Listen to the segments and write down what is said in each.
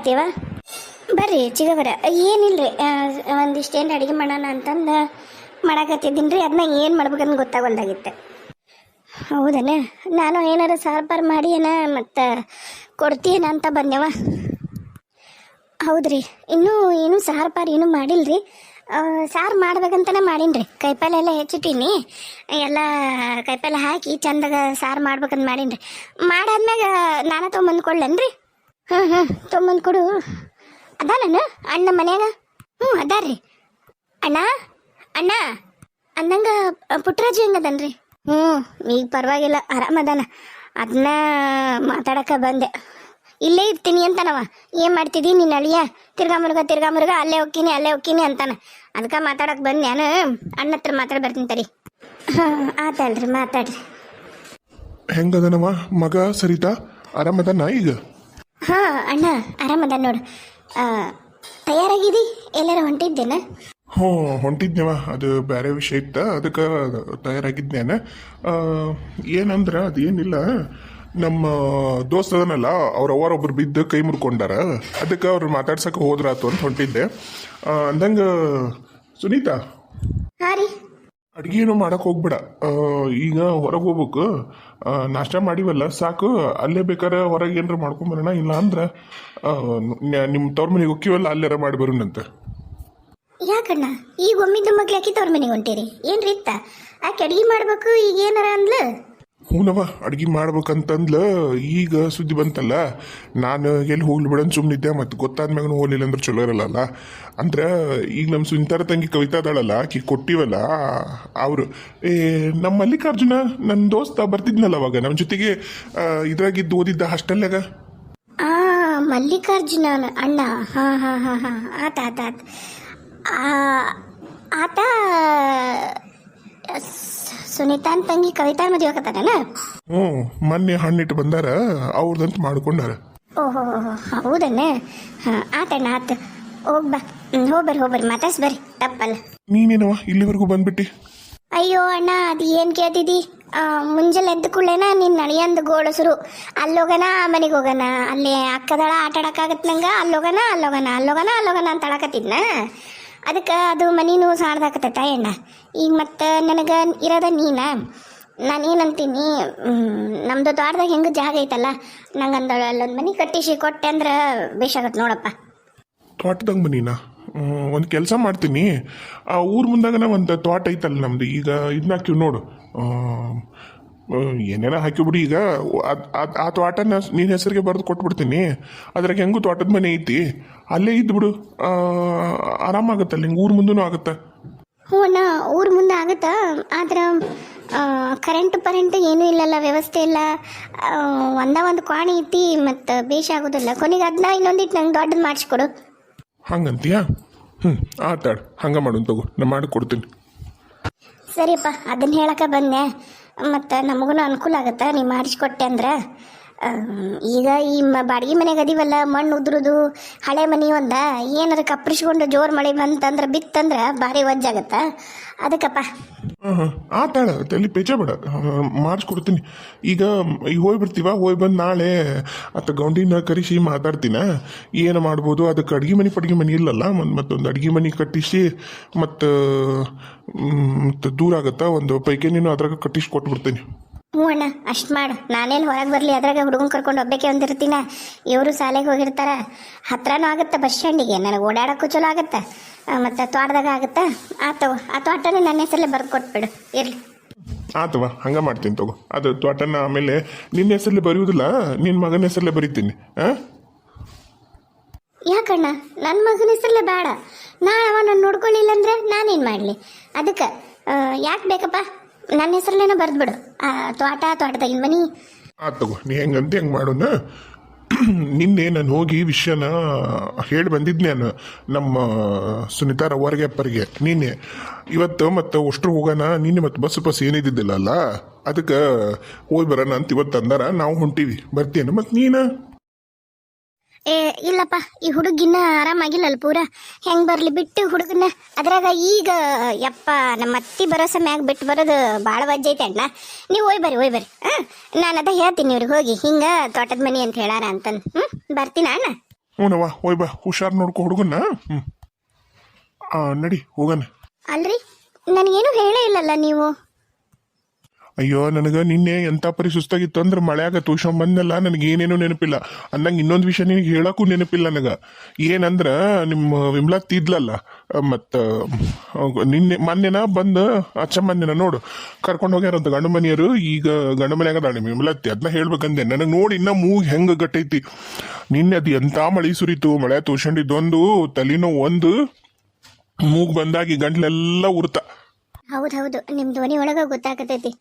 ಮಾಡತ್ತೀವ? ಬರ್ರಿ ಚಿಗವರ. ಏನಿಲ್ರಿ, ಒಂದಿಷ್ಟು ಏನು ಅಡುಗೆ ಮಾಡೋಣ ಅಂತಂದು ಮಾಡಾಕತ್ತಿದ್ದೀನಿ ರೀ. ಅದನ್ನ ಏನು ಮಾಡ್ಬೇಕಂತ ಗೊತ್ತಾಗೋಲ್ದಾಗಿತ್ತು. ಹೌದನ? ನಾನು ಏನಾರ ಸಾರು ಮಾಡಿ ಮತ್ತು ಕೊಡ್ತೀನ ಅಂತ ಬಂದೆವ. ಹೌದ್ರಿ, ಇನ್ನೂ ಏನು ಸಾರು ಏನೂ ಮಾಡಿಲ್ರಿ. ಸಾರು ಮಾಡ್ಬೇಕಂತನೇ ಮಾಡೀನಿ ರೀ. ಕಾಯಿಪಲ್ಲೆ ಎಲ್ಲ ಹೆಚ್ಚಿಟ್ಟೀನಿ, ಎಲ್ಲ ಕಾಯಿಪಲ್ಲೆ ಹಾಕಿ ಚಂದಾಗ ಸಾರು ಮಾಡ್ಬೇಕಂತ ಮಾಡೀನಿ ರೀ. ಮಾಡಾದ್ಮ್ಯಾಗ ನಾನು ತೊಗೊಂಬಂದು ಕೊಡ್ಲೇನ್ರಿ? ತೊಗೊಂಬಂದು ಕೊಡು. ಅದಾನ ಅಣ್ಣ ಮನ್ಯಾಗ? ಅದಾರ್ರಿ. ಅಣ್ಣ ಅಣ್ಣ ಅಂದಂಗೆ ಪುಟ್ಟರಾಜು ಹೆಂಗದನ್ರಿ? ಈಗ ಪರವಾಗಿಲ್ಲ, ಆರಾಮದಾನ. ಅದನ್ನ ಮಾತಾಡಕ್ಕೆ ಬಂದೆ. ಇಲ್ಲೇ ಇರ್ತೀನಿ ಅಂತಾನವ. ಏನು ಮಾಡ್ತಿದ್ದಿ ನಿನ್ನ ಅಳಿಯ? ತಿರ್ಗಾ ಮುರುಗ ಅಲ್ಲೇ ಹೋಗ್ತೀನಿ ಅಂತಾನ. ಅದಕ್ಕೆ ಮಾತಾಡಕ್ಕೆ ಬಂದೆ ನಾನು. ಅಣ್ಣ ಹತ್ರ ಮಾತಾಡಿ ಬರ್ತೀನಿ ತಡಿ. ಆತಲ್ರಿ, ಮಾತಾಡ್ರಿ. ಹೆಂಗದನವ ಮಗ ಸರಿತಾ? ಆರಾಮದನ ಈಗ? ಅಣ್ಣ ಆರಾಮದ ನೋಡು. ತಯಾರಾಗಿದಿ? ಎಲ್ಲಾರ ಹೊಂಟಿದ್ದೇನ? ಹೊಂಟಿದ್ನೇವ. ಅದು ಬೇರೆ ವಿಷಯ ಇತ್ತ, ಅದಕ್ಕೆ ತಯಾರಾಗಿದ್ನೇನ. ಏನಂದ್ರೆ ಅದೇನಿಲ್ಲ, ನಮ್ಮ ದೋಸ್ತ್ ಅದನಲ್ಲ, ಅವ್ರ ಅವರೊಬ್ರು ಬಿದ್ದು ಕೈ ಮುರ್ಕೊಂಡಾರ. ಅದಕ್ಕೆ ಅವ್ರು ಮಾತಾಡ್ಸಕ್ಕೆ ಹೋದ್ರಾತು ಅಂತ ಹೊಂಟಿದ್ದೆ. ಅಂದಂಗೆ ಸುನೀತಾ, ರೀ ಅಡುಗೆ ಏನು ಮಾಡಕ್ಕೆ ಹೋಗ್ಬೇಡ. ಈಗ ಹೊರಗೆ ಹೋಗ್ಬೇಕು. ನಾಷ್ಟ ಮಾಡಿವಲ್ಲ ಸಾಕು. ಅಲ್ಲೇ ಬೇಕಾರೆ ಹೊರಗೆ ಏನಾರ ಮಾಡ್ಕೊಂಬರೋಣ. ಇಲ್ಲ ಅಂದ್ರೆ ನಿಮ್ಮ ತವ್ರ ಮನೆಗೆ ಹೋಗ್ತೀವಲ್ಲ, ಅಲ್ಲಾರ ಮಾಡಿ ಬರೋಣಂತೆ. ಯಾಕಣ್ಣ ಈಗ ಒಮ್ಮಿದ್ದ ಮಗ್ಳು ಯಾಕೆ ತವ್ರ ಮನೆಗೆ ಹೊಂಟೀರಿ? ಏನ್ರಿ ಇತ್ತ? ಆಕೆ ಅಡುಗೆ ಮಾಡ್ಬೇಕು ಈಗ ಏನಾರ ಅಂದ್ಲು? ಹೂನವ, ಅಡ್ಗೆ ಮಾಡ್ಬೇಕಂತಂದ್ಲ. ಈಗ ಸುದ್ದಿ ಬಂತಲ್ಲ, ನಾನು ಎಲ್ಲಿ ಹೋಗ್ಲಿ ಬಿಡಂತ ಸುಮ್ಮನಿದ್ದೆ. ಮತ್ತು ಗೊತ್ತಾದ್ಮ್ಯಾಗ ಹೋಗ್ಲಿಲ್ಲ ಅಂದ್ರೆ ಚಲೋ ಇರಲ್ಲ. ಅಂದ್ರೆ ಈಗ ನಮ್ಮ ಸುನಿತಾರ ತಂಗಿ ಕವಿತಾ ಅದಾಳಲ್ಲ, ಆಕಿ ಕೊಟ್ಟಿವಲ್ಲ ಅವರು. ನಮ್ಮ ಮಲ್ಲಿಕಾರ್ಜುನ ನನ್ನ ದೋಸ್ತ ಬರ್ತಿದ್ನಲ್ಲ ಅವಾಗ ನಮ್ಮ ಜೊತೆಗೆ, ಇದ್ರಾಗಿದ್ದು ಓದಿದ್ದ ಹಾಸ್ಟೆಲ್ನಾಗ. ಮಲ್ಲಿಕಾರ್ಜುನ ಅಣ್ಣ? ಆತ ಆತ ಸುನೀತಾನ್ ತಂಗಿ ಕವಿತಾ ಮದುವೆ ಆಗತ್ತಾನ? ಮೊನ್ನೆ ಹಣ್ಣಿಟ್ಟು ಬಂದಾರ, ಅವ್ರದಂತ ಮಾಡ್ಕೊಂಡಾರ. ಓಹೋ, ಹೌದನ್ನ? ಆತಣ್ಣ ಆತ. ಹೋಗ್ಬರ್ರಿ ಮಾತಾಡ್ಸ್ ಬರ್ರಿ, ತಪ್ಪಲ್ಲ. ನೀನೇನವ ಇಲ್ಲಿವರೆಗೂ ಬಂದ್ಬಿಟ್ಟಿ? ಅಯ್ಯೋ ಅಣ್ಣ, ಅದು ಏನು ಕೇಳ್ತಿದ್ದಿ? ಮುಂಜಾನೆ ಎದ್ದ ಕೂಡಲೇನ ನಿನ್ನ ಅಳಿಯಂದು ಗೋಡಸರು. ಅಲ್ಲೋಗನ ಮನೆಗೆ ಹೋಗೋಣ, ಅಲ್ಲಿ ಅಕ್ಕದಳ ಆಟ ಆಡೋಕ್ಕಾಗತ್ತೆ ನಂಗೆ. ಅಲ್ಲೋಗನ ಅಂತ ಆಡಕತ್ತಿದ್ನ. ಅದಕ್ಕೆ ಅದು ಮನಿನೂ ಸಾಡ್ದಾಕತ್ತೈತ ಅಣ್ಣ. ಈಗ ಮತ್ತು ನನಗೆ ಇರೋದ ನಾನೇನಂತೀನಿ, ನಮ್ಮದು ತೋಟದಾಗ ಹೆಂಗೆ ಜಾಗ ಐತಲ್ಲ, ನಂಗೆ ಅಲ್ಲೊಂದು ಮನೆ ಕಟ್ಟಿಸಿ ಕೊಟ್ಟೆ ಅಂದ್ರೆ ಬೇಷಾಗತ್ತೆ ನೋಡಪ್ಪ. ತೋಟದಾಗ ಮನಿನಾ? ಒಂದು ಕೆಲಸ ಮಾಡ್ತೀನಿ, ಆ ಊರು ಮುಂದಾಗನ ಒಂದು ತೋಟ ಐತಲ್ಲ ನಮ್ದು. ಈಗ ಇದನ್ನ ಹಾಕಿವ್ ನೋಡು, ಏನೇನೋ ಹಾಕಿಬಿಡಿ. ಈಗ ಆ ತೋಟನ ನಿನ್ನ ಹೆಸರಿಗೆ ಬರೆದು ಕೊಟ್ಬಿಡ್ತೀನಿ. ಅದ್ರಾಗ ಹೆಂಗೂ ತೋಟದ ಮನೆ ಐತಿ, ಅಲ್ಲೇ ಇದ್ಬಿಡು. ಆರಾಮಾಗತ್ತಲ್ಲ, ಹಿಂಗೆ ಊರು ಮುಂದೂ ಆಗುತ್ತೆ. ಹ್ಞೂ ಅಣ್ಣ, ಊರು ಮುಂದೆ ಆಗುತ್ತಾ. ಆದ್ರೆ ಕರೆಂಟ್ ಏನೂ ಇಲ್ಲಲ್ಲ, ವ್ಯವಸ್ಥೆ ಇಲ್ಲ. ಒಂದು ಕೋಣೆ ಐತಿ, ಮತ್ತು ಬೇಷಾಗೋದಿಲ್ಲ. ಕೊನೆಗೆ ಅದನ್ನ ಇನ್ನೊಂದಿಟ್ಟು ನಂಗೆ ದೊಡ್ಡದು ಮಾಡಿಸ್ಕೊಡು. ಹಂಗಂತೀಯಾ? ಆತಾಡು, ಹಂಗೆ ಮಾಡೋಣ ತಗೋ, ನಾನು ಮಾಡಿಕೊಡ್ತೀನಿ. ಸರಿಯಪ್ಪ, ಅದನ್ನ ಹೇಳಕ್ಕೆ ಬಂದೆ. ಮತ್ತು ನಮಗೂ ಅನುಕೂಲ ಆಗುತ್ತೆ ನೀ ಮಾಡಿಸ್ಕೊಟ್ಟೆ ಅಂದ್ರೆ. ಈಗ ಈ ಬಾಡಿಗೆ ಮನೆಗೆ ಅದೀವಲ್ಲ, ಮಣ್ಣು ಉದ್ರುದು ಹಳೆ ಮನೆ ಏನಾರ ಕಪ್ಪರಿಸ್ಕೊಂಡು ಜೋರು ಮಳೆ ಬಂತಂದ್ರೆ ಬಿತ್ತಂದ್ರೆ ಭಾರಿ ವಜ್ಜಾಗತ್ತ. ಅದಕ್ಕಪ್ಪ. ಆತಾಳ ತಲೆ ಪೇಚ ಬೇಡ, ಮಾಡಿಸ್ಕೊಡ್ತೀನಿ. ಈಗ ಹೋಗಿ ಬರ್ತೀವ, ಹೋಗಿ ಬಂದು ನಾಳೆ ಅತ್ತ ಗೌಂಡಿನ ಕರೆಸಿ ಮಾತಾಡ್ತೀನ. ಏನು ಮಾಡ್ಬೋದು, ಅದಕ್ಕೆ ಅಡುಗೆ ಮನೆ ಇಲ್ಲಲ್ಲ, ಮತ್ತೊಂದು ಅಡುಗೆ ಮನೆ ಕಟ್ಟಿಸಿ ಮತ್ತು ದೂರ ಆಗತ್ತಾ, ಒಂದು ಪೈಕೇನೇನು ಅದ್ರಾಗ ಕಟ್ಟಿಸಿ ಕೊಟ್ಬಿಡ್ತೀನಿ. ಹ್ಞೂ ಅಣ್ಣ, ಅಷ್ಟು ಮಾಡು. ನಾನೇನು ಹೊರಗೆ ಬರಲಿ, ಅದ್ರಾಗ ಹುಡುಗನ ಕರ್ಕೊಂಡು ಒಬ್ಬಕ್ಕೆ ಒಂದಿರ್ತೀನ. ಇವರು ಶಾಲೆಗೆ ಹೋಗಿರ್ತಾರ. ಹತ್ರನೂ ಆಗುತ್ತೆ ಬಸ್ ಸ್ಟ್ಯಾಂಡಿಗೆ, ನನಗೆ ಓಡಾಡೋಕ್ಕೂ ಚಲೋ ಆಗುತ್ತೆ, ಮತ್ತು ತೋಟದಾಗ ಆಗುತ್ತೆ. ಆತವ, ಆ ತೋಟನ ನನ್ನ ಹೆಸರಲ್ಲೇ ಬರೆದು ಕೊಟ್ಬಿಡು, ಇರಲಿ. ಆತವ, ಹಂಗೆ ಮಾಡ್ತೀನಿ ತಗೋ. ಅದು ತೋಟನ ಆಮೇಲೆ ನಿನ್ನ ಹೆಸರಲ್ಲೇ ಬರೆಯುವುದಿಲ್ಲ, ನಿನ್ನ ಮಗನ ಹೆಸರಲ್ಲೇ ಬರೀತೀನಿ. ಯಾಕಣ್ಣ, ನನ್ನ ಮಗನ ಹೆಸರಲ್ಲೇ ಬೇಡ. ನಾಳೆ ಅವ ನಾನು ನೋಡ್ಕೊಳ್ಳಿಲ್ಲ ಅಂದ್ರೆ ನಾನೇನು ಮಾಡಲಿ? ಅದಕ್ಕೆ ಯಾಕೆ ಬೇಕಪ್ಪ, ನನ್ನ ಹೆಸರಲ್ಲೇನೋ ಬರೆದ್ಬಿಡು. ತೋಟದಾಗಿನ ಮನಿ. ಆತ್ ತಗೋ, ನೀ ಹೆಂಗಂತ ಹೆಂಗೆ ಮಾಡೋಣ. ನಿನ್ನೆ ನಾನು ಹೋಗಿ ವಿಷಯನ ಹೇಳಿ ಬಂದಿದ್ದೆ ನಾನು ನಮ್ಮ ಸುನಿತಾರ ಹೊರಗೆ ಅಪ್ಪರಿಗೆ. ನೀನೆ ಇವತ್ತು ಮತ್ತು ಅಷ್ಟ್ರು ಹೋಗೋಣ. ನಿನ್ನೆ ಮತ್ತು ಬಸ್ ಏನಿದ್ದಿದ್ದಿಲ್ಲ, ಅದಕ್ಕೆ ಹೋಗಿ ಬರೋಣ ಅಂತ ಇವತ್ತು ಅಂದಾರ. ನಾವು ಹೊಂಟೀವಿ, ಬರ್ತೀನ ಮತ್ತು ನೀನು? ಇಲ್ಲಪ್ಪ, ಈ ಹುಡುಗಿನ್ನ ಆರಾಮಾಗಿಲ್ಲಲ್ಲ ಪೂರ. ಹೆಂಗೆ ಬರಲಿ ಬಿಟ್ಟು ಹುಡುಗನ? ಅದ್ರಾಗ ಈಗ ಯಪ್ಪ ನಮ್ಮ ಅತ್ತಿ ಭರೋಸೆ ಮ್ಯಾಗ ಬಿಟ್ಟು ಬರೋದು ಭಾಳ ವಜ್ಜೈತೆ ಅಣ್ಣ. ನೀವು ಹೋಯ್ ಬರ್ರಿ. ನಾನು ಅದ ಹೇಳ್ತೀನಿ ಇವ್ರಿಗೆ ಹೋಗಿ, ಹಿಂಗೆ ತೋಟದ ಮನೆ ಅಂತ ಹೇಳಾರ ಅಂತಂದು. ಬರ್ತೀನ ಅಣ್ಣ? ಹ್ಞೂನವ್ವ ಹೋಯ್ ಬಾ ಹುಷಾರ್ ನೋಡ್ಕೊ ಹುಡುಗನ್ನ. ಹ್ಞೂ ನಡಿ ಹೋಗಣ. ಅಲ್ರಿ ನನಗೇನು ಹೇಳೇ ಇಲ್ಲಲ್ಲ ನೀವು. ಅಯ್ಯೋ ನನಗೆ ನಿನ್ನೆ ಎಂಥ ಪರಿ ಸುಸ್ತಾಗಿತ್ತು ಅಂದ್ರೆ ಮಳ್ಯಾಗ ತೂಷನ್ ಬಂದೆಲ್ಲ ನನಗೆ ಏನೇನೂ ನೆನಪಿಲ್ಲ ಅನ್ನಂಗೆ ಇನ್ನೊಂದು ವಿಷಯ ನಿನಗೆ ಹೇಳಕ್ಕೂ ನೆನಪಿಲ್ಲ ನನಗೆ. ಏನಂದ್ರೆ ನಿಮ್ಮ ವಿಮ್ಲಾ ತಿದ್ಲಲ್ಲ ಮತ್ತು ನಿನ್ನೆ ಮೊನ್ನೆನ ಬಂದು ಮೊನ್ನೆನ ನೋಡು ಕರ್ಕೊಂಡು ಹೋಗ್ಯಾರಂತ ಗಂಡು ಮನೆಯವರು. ಈಗ ಗಂಡು ಮನೆಯಾಗ ಅದಾಳ ನಿಮ್ಮ ವಿಮ್ಲತ್ತಿ. ಅದನ್ನ ಹೇಳ್ಬೇಕಂದೆ ನನಗೆ ನೋಡಿ ಇನ್ನೂ ಮೂಗು ಹೆಂಗೆ ಗಟ್ಟೈತಿ. ನಿನ್ನೆ ಅದು ಎಂಥ ಮಳೆ ಸುರಿತು, ಮಳೆ ತೂಷಂಡಿದ್ದೊಂದು ತಲೆನೋ ಒಂದು ಮೂಗು ಬಂದಾಗಿ ಗಂಟ್ಲೆಲ್ಲ ಉರ್ತ. ಹೌದು ನಿಮ್ಮ ಧ್ವನಿ ಒಳಗೆ ಗೊತ್ತಾಗತೈತಿ.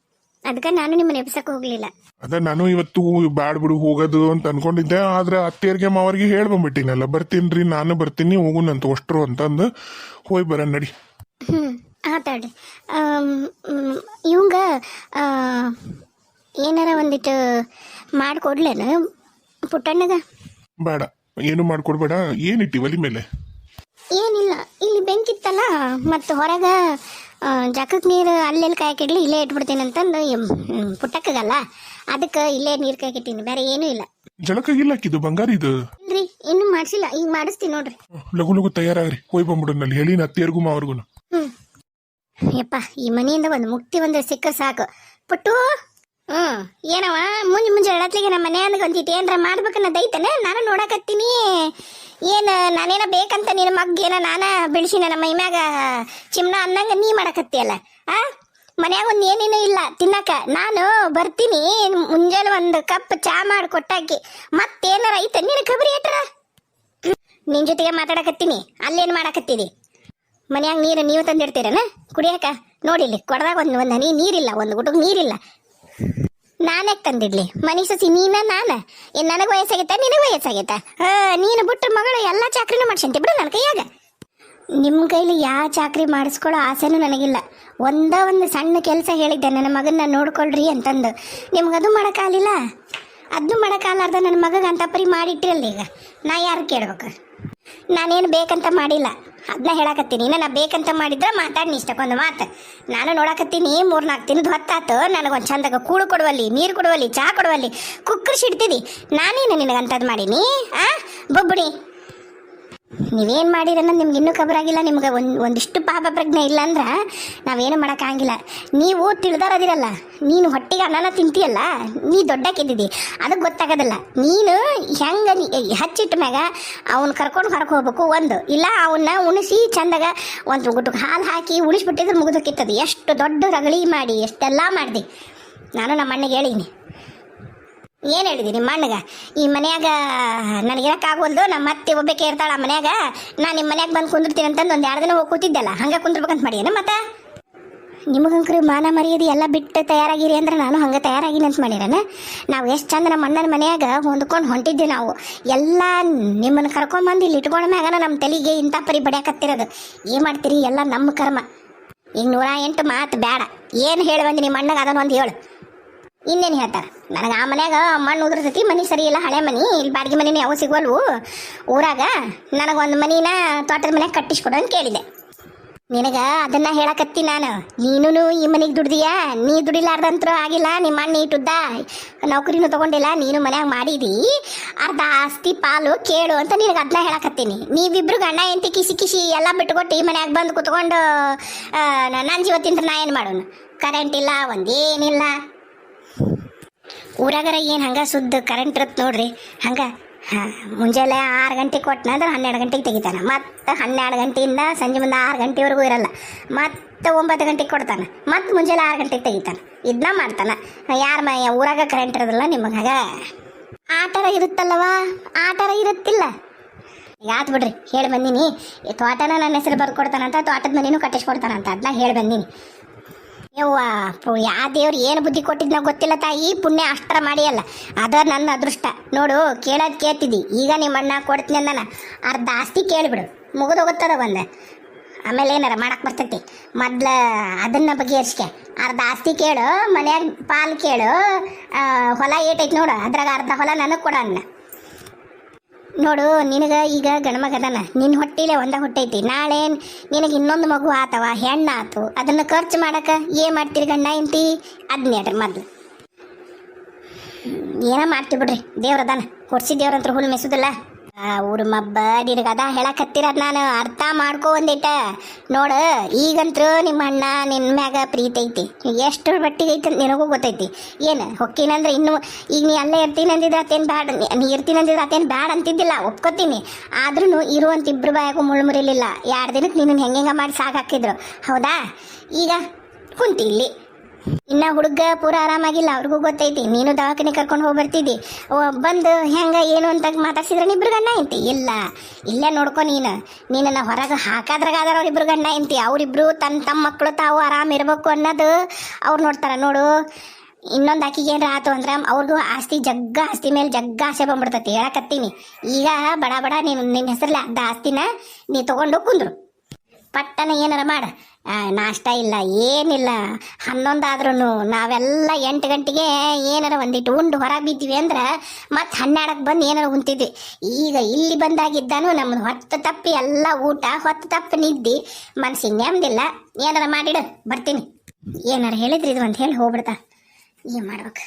ಅದಕ್ಕೆ ನಾನು ನಿಮ್ಮನ್ನ ಎಬ್ಸಕ್ಕೆ ಹೋಗ್ಲಿಲ್ಲ. ಅದ ನಾನು ಇವತ್ತು ಬ್ಯಾಡ್ ಬಿಡು ಹೋಗೋದು ಅಂತ ಅನ್ಕೊಂಡಿದ್ದೆ. ಆದ್ರೆ ಅತ್ತೆಯರಿಗೆ ಮಾವರಿಗೆ ಹೇಳ್ಬಂಬಿಟ್ಟಿನಲ್ಲ, ಬರ್ತೀನ್ರಿ ನಾನು ಬರ್ತೀನಿ ಹೋಗುನಂತ ಅಷ್ಟ್ರು ಅಂತಂದು ಹೋಯ್ ಬರ ನಡಿ. ಆತಾಡ್ರಿ. ಇವಂಗ ಏನಾರ ಒಂದಿಟ್ಟು ಮಾಡಿಕೊಡ್ಲೇನು ಪುಟ್ಟಣ್ಣಗ? ಬೇಡ, ಏನು ಮಾಡ್ಕೊಡ್ಬೇಡ. ಏನಿಟ್ಟಿ ಒಲಿ ಮೇಲೆ? ಏನಿಲ್ಲ, ಇಲ್ಲಿ ಬೆಂಕಿತ್ತಲ್ಲ ಮತ್ತು ಹೊರಗೆ ಜಕಕ್ಕೆ ನೀರು ಅಲ್ಲೆಲ್ಲಿ ಕಾಯಕ್ಕಿಡ್ಲಿ ಇಲ್ಲೇ ಇಟ್ಬಿಡ್ತೀನಿ ಅಂತಂದು ಪುಟ್ಟಕ್ಕಗಲ್ಲ, ಅದಕ್ಕೆ ಇಲ್ಲೇ ನೀರು ಕಾಯ್ಕಿಟ್ಟಿನಿ, ಬೇರೆ ಏನೂ ಇಲ್ಲ. ಜಳಕಾಗಿಲ್ಲ ಹಾಕಿದ್ದು ಬಂಗಾರ ಇದು? ಇಲ್ರಿ ಇನ್ನೂ ಮಾಡಿಸಿಲ್ಲ, ಈಗ ಮಾಡಿಸ್ತೀನಿ ನೋಡ್ರಿ. ಲಗು ಲಗು ತಯಾರಾಗ್ರಿ, ಹೋಯ್ ಬಂದ್ಬಿಡೋನಲ್ಲಿ ಹೇಳಿ ಅತ್ತಿಯರ್ಗು ಮಾವರ್ಗು. ಯಪ್ಪ ಈ ಮನೆಯಿಂದ ಒಂದು ಮುಕ್ತಿ ಒಂದು ಸಿಕ್ಕ ಸಾಕು. ಪುಟ್ಟು ಏನವ ಮುಂಜೆ ಹೇಳತ್ಲಿಗೆ ನಮ್ಮ ಮನೆಯಂದ ಒಂದಿಟ್ಟು ಏನಾರ ಮಾಡ್ಬೇಕನ್ನೋದೈತನ? ನಾನು ನೋಡಕತ್ತೀನಿ. ಏನು ನಾನೇನ ಬೇಕಂತ ನಿನ್ನ ಮಗ್ಗೇನ ನಾನ ಬಿಡಿಸಿನ ನಮ್ಮ ಮೈಮ್ಯಾಗ ಚಿಮ್ನ ಅನ್ನಂಗ ನೀ ಮಾಡಕತ್ತೀಯಲ್ಲ. ಮನ್ಯಾಗ ಒಂದು ಏನೇನೂ ಇಲ್ಲ ತಿನ್ನಕ. ನಾನು ಬರ್ತೀನಿ ಮುಂಜಾನೆ ಒಂದು ಕಪ್ ಚಾ ಮಾಡಿ ಕೊಟ್ಟಾಕಿ ಮತ್ತೇನಾರ ಐತೆ ನಿನ್ನ ಕಬರಿ ಏಟ್ರ. ನಿನ್ ಜೊತೆಗೆ ಮಾತಾಡಕತ್ತೀನಿ, ಅಲ್ಲೇನು ಮಾಡಕತ್ತೀರಿ? ಮನ್ಯಾಗ ನೀರು ನೀವು ತಂದಿಡ್ತೀರನ ಕುಡಿಯಾಕ? ನೋಡಿಲ್ಲಿ ಕೊಡದಾಗ ಒಂದು ಹನಿ ನೀರಿಲ್ಲ, ಒಂದು ಗುಟುಕ್ ನೀರಿಲ್ಲ. ನಾನ್ಯಾಕೆ ತಂದಿಡ್ಲಿ? ಮನೆ ಸಸಿ ನೀನ ನಾನ? ಏನು ನನಗೆ ವಯಸ್ಸಾಗೈತ ನಿನಗೆ ವಯಸ್ಸಾಗೈತ? ನೀನು ಬಿಟ್ಟ ಮಗಳು ಎಲ್ಲ ಚಾಕ್ರಿನೂ ಮಾಡ್ಸಂತಿ ಬಿಡು ನನ್ನ ಕೈಯಾಗ. ನಿಮ್ಮ ಕೈಲಿ ಯಾವ ಚಾಕ್ರಿ ಮಾಡಿಸ್ಕೊಳ್ಳೋ ಆಸೆನೂ ನನಗಿಲ್ಲ. ಒಂದು ಸಣ್ಣ ಕೆಲಸ ಹೇಳಿದ್ದೆ ನನ್ನ ಮಗನ್ನ ನೋಡ್ಕೊಳ್ರಿ ಅಂತಂದು. ನಿಮ್ಗದು ಮಾಡೋಕ್ಕಾಗಲಿಲ್ಲ, ಅದನ್ನು ಮಾಡೋಕ್ಕಾಗಲಾರ್ದ ನನ್ನ ಮಗಗೆ ಅಂತ ಪರಿ ಮಾಡಿಟ್ಟಿರಲ್ಲ. ಈಗ ನಾ ಯಾರು ಕೇಳ್ಬೇಕು? ನಾನೇನು ಬೇಕಂತ ಮಾಡಿಲ್ಲ, ಅದನ್ನ ಹೇಳಕತ್ತೀನಿ. ನಾ ಬೇಕಂತ ಮಾಡಿದ್ರೆ ಮಾತಾಡಿ ಇಷ್ಟಕ್ಕೊಂದು ಮಾತು. ನಾನು ನೋಡಕತ್ತೀನಿ 3-4 ದಿನದ ಹೊತ್ತಾತು. ನನಗೊಂದು ಚಂದಾಗ ಕೂಳು ಕೊಡುವಲ್ಲಿ, ನೀರು ಕೊಡುವಲ್ಲಿ, ಚಹಾ ಕೊಡುವಲ್ಲಿ ಕುಕ್ಕರ್ ಸಿಡ್ತಿದಿ. ನಾನೇನು ನಿನಗಂಥದ್ದು ಮಾಡೀನಿ? ಬೊಬ್ಬುಣಿ ನೀವೇನು ಮಾಡಿರ ಅನ್ನೋದು ನಿಮ್ಗೆ ಇನ್ನೂ ಖಬರಾಗಿಲ್ಲ. ನಿಮ್ಗೆ ಒಂದಿಷ್ಟು ಪಾಪ ಪ್ರಜ್ಞೆ ಇಲ್ಲ ಅಂದ್ರೆ ನಾವೇನು ಮಾಡೋಕ್ಕಾಗಿಲ್ಲ. ನೀವು ತಿಳಿದಾರದಿರಲ್ಲ, ನೀನು ಹೊಟ್ಟೆಗೆ ಅನ್ನನ ತಿಂತೀಯಲ್ಲ, ನೀ ದೊಡ್ಡಕ್ಕಿದ್ದಿದ್ದಿ, ಅದಕ್ಕೆ ಗೊತ್ತಾಗೋದಿಲ್ಲ. ನೀನು ಹೆಂಗೆ ಹಚ್ಚಿಟ್ಟ ಮ್ಯಾಗ ಅವ್ನು ಕರ್ಕೊಂಡು ಹೊರಗೆ ಹೋಗ್ಬೇಕು, ಒಂದು ಇಲ್ಲ ಅವನ್ನ ಉಣಿಸಿ ಚಂದಾಗ ಒಂದು ಗುಟ್ಟಕ್ಕೆ ಹಾಲು ಹಾಕಿ ಉಣಿಸ್ಬಿಟ್ಟಿದ್ರೆ ಮುಗಿದೋಕಿತ್ತದು. ಎಷ್ಟು ದೊಡ್ಡ ರಗಳಿ ಮಾಡಿ ಎಷ್ಟೆಲ್ಲ ಮಾಡಿದೆ. ನಾನು ನಮ್ಮ ಅಣ್ಣಗೆ ಹೇಳಿನಿ. ಏನು ಹೇಳಿದಿ ನಿಮ್ಮ ಅಣ್ಣಗ? ಈ ಮನ್ಯಾಗ ನನಗಿರಕ್ಕಾಗೋಲ್ದು, ನಮ್ಮ ಅತ್ತೆ ಒಬ್ಬಕ್ಕೆ ಇರ್ತಾಳೆ ಆ ಮನ್ಯಾಗ, ನಾನು ನಿಮ್ಮ ಮನ್ಯಾಗ ಬಂದು ಕುಂದಿರ್ತೀನಿ ಅಂತಂದು ಒಂದು 2 ದಿನ ಹೋಗಿ ಕೂತಿದ್ದೆಲ್ಲ, ಹಂಗೆ ಕುಂದಿರ್ಬೇಕಂತ ಮಾಡೀನ. ಮತ್ತೆ ನಿಮಗಂಕ್ರಿ ಮಾನ ಮರ್ಯಾದೆ ಎಲ್ಲ ಬಿಟ್ಟು ತಯಾರಾಗಿರಿ ಅಂದ್ರೆ ನಾನು ಹಂಗೆ ತಯಾರಾಗಿನಿ ಅಂತ ಮಾಡಿರೇನ? ನಾವು ಎಷ್ಟು ಚಂದ ನಮ್ಮ ಅಣ್ಣನ ಮನ್ಯಾಗ ಹೊಂದ್ಕೊಂಡು ಹೊಂಟಿದ್ವಿ. ನಾವು ಎಲ್ಲ ನಿಮ್ಮನ್ನು ಕರ್ಕೊಂಬಂದು ಇಲ್ಲಿ ಇಟ್ಕೊಂಡ ಮ್ಯಾಗನ ನಮ್ಮ ತಲೆಗೆ ಇಂಥ ಪರಿ ಬಡಿಯಾಕತ್ತಿರೋದು. ಏನು ಮಾಡ್ತೀರಿ? ಎಲ್ಲ ನಮ್ಮ ಕರ್ಮ. ಈಗ 108 ಮಾತು ಬೇಡ. ಏನು ಹೇಳಿ ಬಂದು ನಿಮ್ಮ ಅಣ್ಣಗೆ ಅದನ್ನು ಒಂದು ಹೇಳು. ಇನ್ನೇನು ಹೇಳ್ತಾರೆ ನನಗೆ? ಆ ಮನ್ಯಾಗ ಮಣ್ಣು ಉದುರ್ತೈತಿ, ಮನೆ ಸರಿ ಇಲ್ಲ, ಹಳೆ ಮನೆ, ಇಲ್ಲಿ ಬಾಡಿಗೆ ಮನೆನೇ ಯಾವ ಸಿಗೋಲ್ವು ಊರಾಗ. ನನಗೊಂದು ಮನಿನ ತೋಟದ ಮನ್ಯಾಗ ಕಟ್ಟಿಸ್ಕೊಡು ಅಂತ ಕೇಳಿದೆ. ನಿನಗೆ ಅದನ್ನು ಹೇಳಕತ್ತಿ ನಾನು. ನೀನು ಈ ಮನೆಗೆ ದುಡ್ದಿಯಾ? ನೀ ದುಡಿಲಾರ್ದಂತರೂ ಆಗಿಲ್ಲ, ನಿಮ್ಮ ಅಣ್ಣ ಇಟ್ಟುದ್ದ ನೌಕರಿನೂ ತೊಗೊಂಡಿಲ್ಲ, ನೀನು ಮನ್ಯಾಗ ಮಾಡಿದಿ, ಅರ್ಧ ಆಸ್ತಿ ಪಾಲು ಕೇಳು ಅಂತ ನಿನಗೆ ಅದನ್ನ ಹೇಳಕತ್ತೀನಿ. ನೀವಿಬ್ರು ಗಂಡ ಹೆಂಡತಿ ಕಿಸಿ ಎಲ್ಲ ಬಿಟ್ಕೊಟ್ಟು ಈ ಮನ್ಯಾಗ ಬಂದು ಕುತ್ಕೊಂಡು ನನ್ನ ಜೀವ ತಿಂದ್ರೆ ನಾ ಏನು ಮಾಡೋನು? ಕರೆಂಟ್ ಇಲ್ಲ, ಒಂದೇನಿಲ್ಲ. ಊರಾಗರ ಏನು ಹಂಗೆ ಸುದ್ದ ಕರೆಂಟ್ ಇರುತ್ತೆ ನೋಡ್ರಿ. ಹಂಗೆ ಮುಂಜಾನೆ 6 ಗಂಟೆಗೆ ಕೊಟ್ಟನಂದ್ರೆ 12 ಗಂಟೆಗೆ ತೆಗಿತಾನೆ, ಮತ್ತು 12 ಗಂಟೆಯಿಂದ ಸಂಜೆ ಮುಂದೆ 6 ಗಂಟೆವರೆಗೂ ಇರಲ್ಲ, ಮತ್ತು 9 ಗಂಟೆಗೆ ಕೊಡ್ತಾನೆ, ಮತ್ತು ಮುಂಜಾನೆ 6 ಗಂಟೆಗೆ ತೆಗಿತಾನೆ. ಇದನ್ನ ಮಾಡ್ತಾನೆ. ಯಾರ ಊರಾಗ ಕರೆಂಟ್ ಇರೋದಿಲ್ಲ ನಿಮಗೆ? ಹಾಗ ಆಟರ ಇರುತ್ತಲ್ಲವ, ಆಟರ ಇರುತ್ತಿಲ್ಲ. ಈಗ ಆತು ಬಿಡ್ರಿ, ಹೇಳಿ ಬಂದೀನಿ. ತೋಟನ ನನ್ನ ಹೆಸರು ಬರ್ದು ಕೊಡ್ತಾನಂತ, ತೋಟದ ಮನೇನೂ ಕಟ್ಟಿಸ್ಕೊಡ್ತಾನಂತ, ಅದನ್ನ ಹೇಳಿ ಬಂದೀನಿ. ಯವ್ವ ಯಾವ ದೇವ್ರು ಏನು ಬುದ್ಧಿ ಕೊಟ್ಟಿದ್ನೋ ಗೊತ್ತಿಲ್ಲ ತಾಯಿ, ಪುಣ್ಯ ಅಷ್ಟರ ಮಾಡಿಯಲ್ಲ, ಅದ ನನ್ನ ಅದೃಷ್ಟ ನೋಡು. ಕೇಳೋದು ಕೇಳ್ತಿದ್ದಿ, ಈಗ ನಿಮ್ಮ ಅಣ್ಣ ಕೊಡ್ತೀನಿ ಅಂದಾನ, ಅರ್ಧ ಆಸ್ತಿ ಕೇಳಿಬಿಡು, ಮುಗಿದೋಗುತ್ತದ ಒಂದು. ಆಮೇಲೆ ಏನಾರ ಮಾಡಕ್ಕೆ ಬರ್ತೈತಿ, ಮೊದ್ಲು ಅದನ್ನ ಬಗೆಹರಿಸ್ಕೆ. ಅರ್ಧ ಆಸ್ತಿ ಕೇಳು, ಮನ್ಯಾಗ ಪಾಲು ಕೇಳು, ಹೊಲ ಏಟೈತಿ ನೋಡು, ಅದ್ರಾಗ ಅರ್ಧ ಹೊಲ ನನಗೆ ಕೊಡ ಅನ್ನ. ನೋಡು ನಿನಗೆ ಈಗ ಗಣಮಗದನ, ನಿನ್ನ ಹೊಟ್ಟಿಲೆ ಒಂದ ಹೊಟ್ಟೈತಿ, ನಾಳೆ ನಿನಗೆ ಇನ್ನೊಂದು ಮಗು ಆತವ, ಹೆಣ್ಣಾತು, ಅದನ್ನು ಖರ್ಚು ಮಾಡಕ್ಕೆ ಏನು ಮಾಡ್ತೀರಿ ಗಂಡ ಹೆಂಡ್ತಿ? ಅದನ್ನ ಹೇಳ್ರಿ ಮೊದ್ಲು. ಏನೋ ಮಾಡ್ತೀವಿ ಬಿಡ್ರಿ, ದೇವ್ರದಾನ, ಕೊಡ್ಸಿ ದೇವ್ರಂತ್ರ ಹುಲ್ ಮೆಸೋದಿಲ್ಲ. ಊರ ಮಬ್ಬ ನಿನಗದ ಹೇಳಕತ್ತಿರೋದು ನಾನು ಅರ್ಥ ಮಾಡ್ಕೊ ಒಂದಿಟ ನೋಡು. ಈಗಂತೂ ನಿಮ್ಮ ಅಣ್ಣ ನಿನ್ನ ಮ್ಯಾಗ ಪ್ರೀತಿ ಐತಿ, ಎಷ್ಟು ಮಟ್ಟಿಗೆ ಐತಿ ಅಂತ ನಿನಗೂ ಗೊತ್ತೈತಿ. ಏನು ಹೊಕ್ಕಿನಂದ್ರೆ ಇನ್ನು ಈಗ ನೀ ಅಲ್ಲೇ ಇರ್ತೀನಿ ಅಂದಿದ್ರೆ ಅತ್ತೇನು ಬ್ಯಾಡ, ನೀ ಇರ್ತೀನಿ ಅಂದಿದ್ರೆ ಅತ್ತೇನು ಬ್ಯಾಡ ಅಂತಿದ್ದಿಲ್ಲ, ಒಪ್ಕೋತೀನಿ. ಆದ್ರೂ ಇರುವಂತ ಇಬ್ರು ಬಾಯಾಗೂ ಮುಳ್ಳು ಮುರಿಲಿಲ್ಲ. 2 ದಿನಕ್ಕೆ ನಿನ್ನ ಹೆಂಗೆ ಮಾಡಿ ಸಾಕಾಕಿದ್ರು, ಹೌದಾ? ಈಗ ಕುಂತಿ ಇಲ್ಲಿ. ಇನ್ನ ಹುಡುಗ ಪೂರ ಆರಾಮಾಗಿಲ್ಲ, ಅವ್ರಿಗೂ ಗೊತ್ತೈತಿ. ನೀನು ದವಾಖಾನೆ ಕರ್ಕೊಂಡು ಹೋಗಿ ಬರ್ತಿದ್ದಿ, ಬಂದು ಹೆಂಗ ಏನು ಅಂತ ಮಾತಾಡ್ಸಿದ್ರೆ ಇಬ್ರು ಗಂಡ ಐತಿ. ಇಲ್ಲ, ಇಲ್ಲೇ ನೋಡ್ಕೊ ನೀನನ್ನ ಹೊರಗೆ ಹಾಕಾದ್ರಾಗಾದ್ರೆ ಅವ್ರಿಬ್ರು ಗಂಡ ಐತಿ. ಅವರಿಬ್ರು ತಮ್ಮ ಮಕ್ಕಳು ತಾವು ಆರಾಮ್ ಇರ್ಬೇಕು ಅನ್ನೋದು ಅವ್ರು ನೋಡ್ತಾರ. ನೋಡು, ಇನ್ನೊಂದು ಆಕಿಗೆ ಏನ್ರ ಆತು ಅಂದ್ರೆ ಅವ್ರಿಗೂ ಆಸ್ತಿ ಮೇಲೆ ಜಗ್ಗ ಆಸೆ ಬಂದ್ಬಿಡ್ತೈತಿ. ಹೇಳಕತ್ತೀನಿ ಈಗ ಬಡ ಬಡ ನೀನು ನಿನ್ನ ಹೆಸರಲ್ಲಿ ಅರ್ಧ ಆಸ್ತಿನ ನೀ ತಗೊಂಡು ಕುಂದ್ರು ಪಟ್ಟನ ಏನಾರ ಮಾಡ. ನಾಷ್ಟ ಇಲ್ಲ, ಏನಿಲ್ಲ. 11 ಆದ್ರೂ ನಾವೆಲ್ಲ 8 ಗಂಟೆಗೆ ಏನಾರ ಒಂದಿಟ್ಟು ಉಂಡು ಹೊರಗೆ ಬಿದ್ದೀವಿ ಅಂದ್ರೆ ಮತ್ತೆ 12ಕ್ಕೆ ಬಂದು ಏನಾರ ಉಂತಿದ್ವಿ. ಈಗ ಇಲ್ಲಿ ಬಂದಾಗಿದ್ದಾನು ನಮ್ಮನ್ನು ಹೊತ್ತು ತಪ್ಪಿ ಎಲ್ಲ ಊಟ, ಹೊತ್ತು ತಪ್ಪಿ ನಿದ್ದಿ, ಮನಸ್ಸಿಗೆ ನೆಮ್ಮದಿಲ್ಲ. ಏನಾರ ಮಾಡಿಡು, ಬರ್ತೀನಿ. ಏನಾರ ಹೇಳಿದ್ರಿ ಇದು ಅಂತ ಹೇಳಿ ಹೋಗ್ಬಿಡ್ತಾ. ಏನು ಮಾಡ್ಬೇಕು?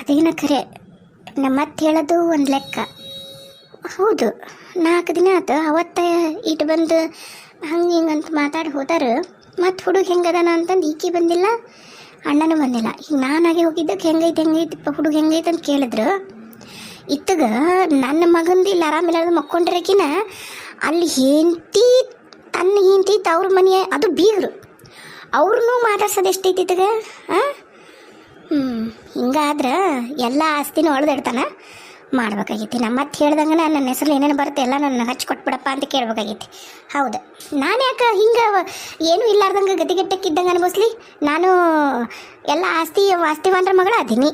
ಅದೇನ ಖರೆ, ನಮ್ಮತ್ತೆ ಹೇಳೋದು ಒಂದು ಲೆಕ್ಕ. ಹೌದು, 4 ದಿನ ಆಯ್ತು ಅವತ್ತ ಇಟ್ಟು ಬಂದು ಹಂಗೆ ಹಿಂಗಂತ ಮಾತಾಡಿ ಹೋದಾರು. ಮತ್ತು ಹುಡುಗ ಹೆಂಗದಾನ ಅಂತಂದು ಈಕಿ ಬಂದಿಲ್ಲ, ಅಣ್ಣನೂ ಬಂದಿಲ್ಲ. ಈಗ ನಾನಾಗೆ ಹೋಗಿದ್ದಕ್ಕೆ ಹೆಂಗೈತಿಪ್ಪ ಹುಡುಗ ಹೆಂಗೈತೆ ಅಂತ ಕೇಳಿದ್ರು. ಇತ್ತಗ ನನ್ನ ಮಗಂದು ಇಲ್ಲಿ ಆರಾಮಿಲ್ಲಾರ್ದು ಮಕ್ಕೊಂಡಿರಕಿನ ಅಲ್ಲಿ ತನ್ನ ಹೆಂಡತಿ ತವ್ರ ಮನೆ, ಅದು ಬೀಗರು, ಅವ್ರನ್ನೂ ಮಾತಾಡ್ಸೋದು ಎಷ್ಟೈತಿ ಇತ್ತಗ. ಹಿಂಗಾದ್ರೆ ಎಲ್ಲ ಆಸ್ತಿನೂ ಹೊಡೆದಿಡ್ತಾನೆ. ಮಾಡ್ಬೇಕಾಗೈತಿ. ನಮ್ಮತ್ತೆ ಹೇಳ್ದಂಗೆ ನನ್ನ ಹೆಸರು ಏನೇನು ಬರುತ್ತೆ ಎಲ್ಲ ನನ್ನ ಹಚ್ಚಿ ಕೊಟ್ಬಿಡಪ್ಪ ಅಂತ ಕೇಳ್ಬೇಕಾಗೈತಿ. ಹೌದು, ನಾನು ಯಾಕೆ ಹಿಂಗೆ ಏನೂ ಇಲ್ಲಾರ್ದಂಗೆ ಗತಿಗೆಟ್ಟಕ್ಕಿದ್ದಂಗೆ ಅನ್ಭವಿಸ್ಲಿ? ನಾನು ಎಲ್ಲ ಆಸ್ತಿವಾನ್ರ ಮಗಳ ಅದೀನಿ.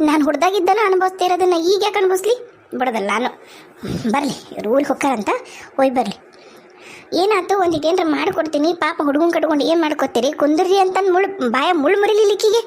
ನಾನು ಹುಡ್ದಾಗಿದ್ದನೂ ಅನುಭವಿಸ್ತಾ ಇರೋದನ್ನ ಈಗ ಯಾಕೆ ಅನುಭವಿಸ್ಲಿ? ಬಿಡೋದಲ್ಲ ನಾನು. ಬರಲಿ, ಊರಿಗೆ ಹೋಗ್ತಾರಂತ ಹೋಯ್ ಬರಲಿ. ಏನಾಯ್ತು, ಒಂದಿಟ್ಟು ಏನಾರ ಮಾಡಿಕೊಡ್ತೀನಿ. ಪಾಪ ಹುಡುಗನ ಕಟ್ಕೊಂಡು ಏನು ಮಾಡ್ಕೊತೀರಿ? ಕುಂದ್ರಿ ಅಂತಂದು ಬಾಯ ಮುಳ್ಳು ಮುರಿಲಿಕ್ಕಿಗೆ